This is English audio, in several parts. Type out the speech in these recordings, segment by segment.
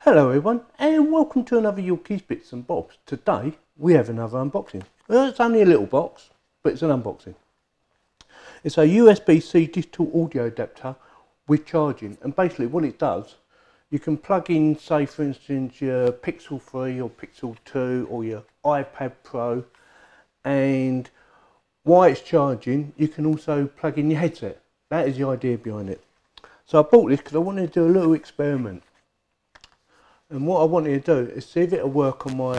Hello everyone and welcome to another Yorkies Bits and Bobs. Today we have another unboxing. Well, it's only a little box, but it's an unboxing. It's a USB-C digital audio adapter with charging, and basically what it does, you can plug in, say for instance, your Pixel 3 or Pixel 2 or your iPad Pro, and while it's charging you can also plug in your headset. That is the idea behind it. So I bought this because I wanted to do a little experiment. And what I wanted to do is see if it'll work on my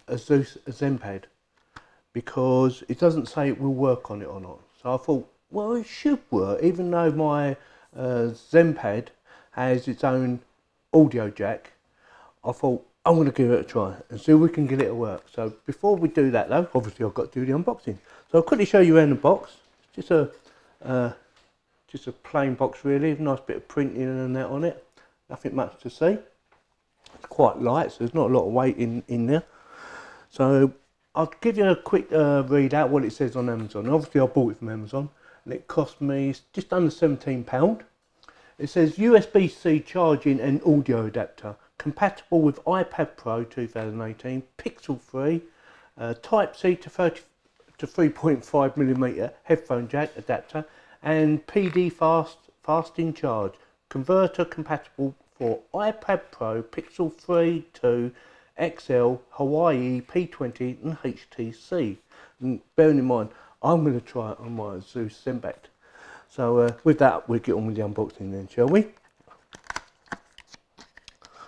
Asus ZenPad, because it doesn't say it will work on it or not. So I thought, well, it should work, even though my ZenPad has its own audio jack. I thought I'm going to give it a try and see if we can get it to work. So before we do that though, obviously I've got to do the unboxing. So I'll quickly show you around the box. It's just a plain box really, nice bit of printing and that on it. Nothing much to see. It's quite light, so there's not a lot of weight in there. So I'll give you a quick read out what it says on Amazon. Obviously I bought it from Amazon and it cost me just under £17. It says USB-C charging and audio adapter, compatible with iPad Pro 2018, Pixel 3, Type-C to 3.5mm headphone jack adapter, and PD fasting charge, converter compatible for iPad Pro, Pixel 3, 2, XL, Huawei, P20 and HTC. And bearing in mind, I'm going to try it on my Asus ZenPad. So with that, we'll get on with the unboxing then, shall we?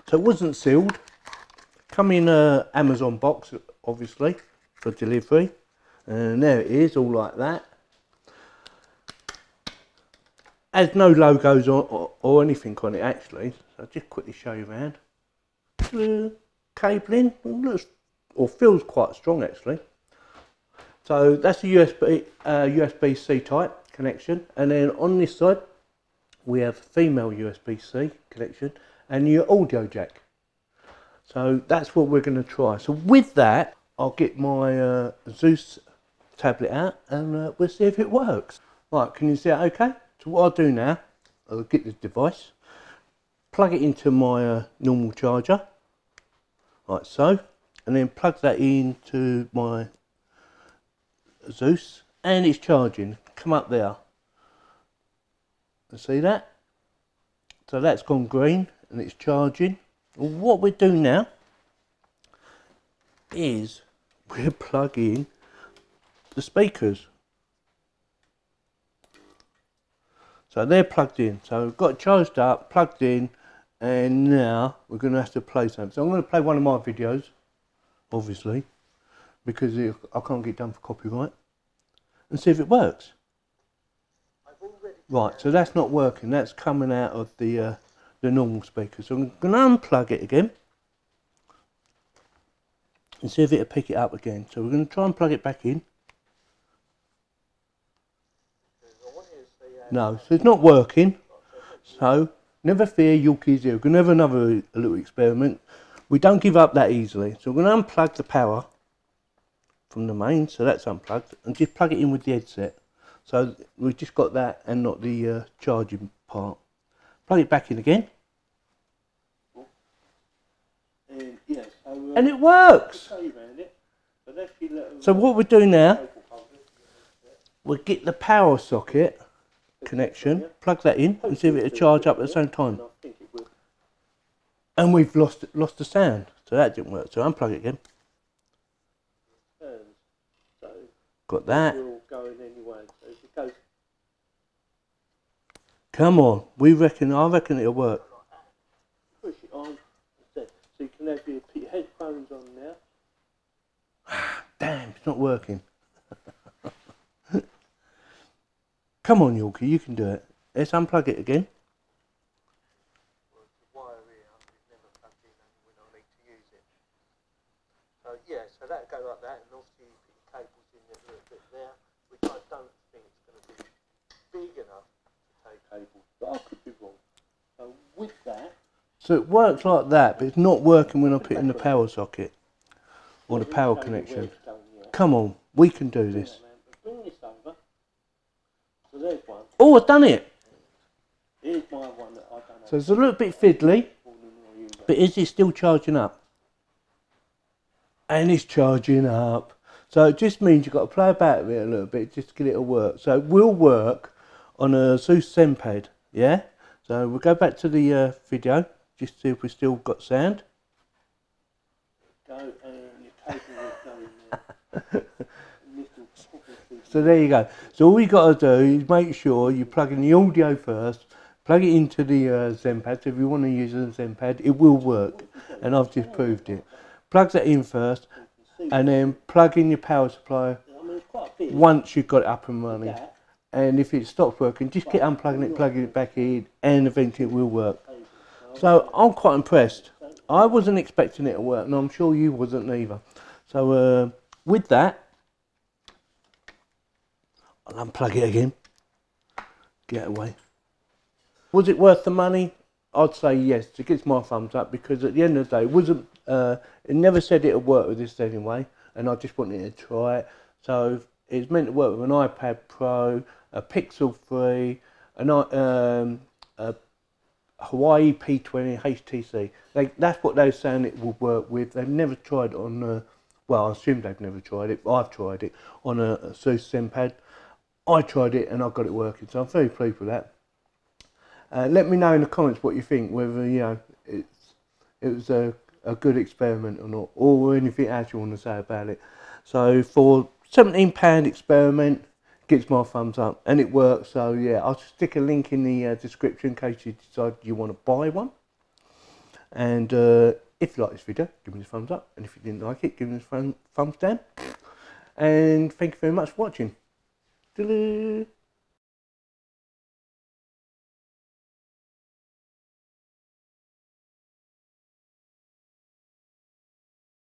So it wasn't sealed. Come in an Amazon box, obviously, for delivery. And there it is, all like that. Has no logos or anything on it actually. So I'll just quickly show you around. Cabling looks or feels quite strong actually. So that's a USB-C type connection, and then on this side we have female USB-C connection and your audio jack. So that's what we're going to try. So with that, I'll get my Zeus tablet out and we'll see if it works. Right, can you see it okay? So what I'll do now, I'll get this device, plug it into my normal charger, like so, and then plug that into my Zeus, and it's charging. Come up there, and see that? So that's gone green, and it's charging. And what we do now is we'll plug in the speakers. So they're plugged in. So we've got it charged up, plugged in, and now we're going to have to play something. So I'm going to play one of my videos, obviously, because I can't get done for copyright, and see if it works. Right, so that's not working. That's coming out of the normal speaker. So I'm going to unplug it again and see if it'll pick it up again. So we're going to try and plug it back in. No, so it's not working. So never fear, Yorkies here. We're going to have another little experiment. We don't give up that easily. So we're going to unplug the power from the main, so that's unplugged, and just plug it in with the headset. So we've just got that and not the charging part. Plug it back in again. Yeah, so, and it works! So what we do now, we'll get the power socket connection, plug that in and see if it'll charge up at the same time. And we've lost the sound, so that didn't work. So unplug it again. Got that. Come on, I reckon it'll work. Push it on, so you can have your headphones on now. Damn, it's not working. Come on, Yorkie, you can do it. Let's unplug it again. Well, the wire here, we've never plugged in and we don't need to use it. So yeah, so that'll go like that, and obviously you put your cables in a little bit there, which I don't think it's going to be big enough to take cables, but I could be wrong. So with that... So it works like that, but it's not working when I put in the power socket or the power connection. Come on, we can do this. Oh, I've done it! Here's my one that I've done. So it's a little bit fiddly, But is it still charging up? And it's charging up. So it just means you've got to play about with it a little bit just to get it to work. So it will work on a Zeus ZenPad, yeah? So we'll go back to the video, just to see if we've still got sound. Go and your cable will go in there. So there you go. So all you got to do is make sure you plug in the audio first, plug it into the ZenPad. So if you want to use a ZenPad, it will work. And I've just proved it. Plug that in first, and then plug in your power supply once you've got it up and running. And if it stops working, just keep unplugging it, plugging it back in, and eventually it will work. So I'm quite impressed. I wasn't expecting it to work, and I'm sure you wasn't either. So with that, I'll unplug it again. Get away. Was it worth the money? I'd say yes. It gets my thumbs up, because at the end of the day, it wasn't. It never said it would work with this anyway, and I just wanted to try it. So it's meant to work with an iPad Pro, a Pixel 3, a Huawei P20 HTC. That's what they're saying it will work with. They've never tried it on. Well, I assume they've never tried it. But I've tried it on a Zeus ZenPad. I tried it and I got it working, so I'm very pleased with that. Let me know in the comments what you think, whether it was a good experiment or not, or anything else you want to say about it. So for £17 experiment, gets my thumbs up, and it works. So yeah, I'll stick a link in the description in case you decide you want to buy one. And if you like this video, give me a thumbs up, and if you didn't like it, give me a thumbs down. And thank you very much for watching. Toodaloo.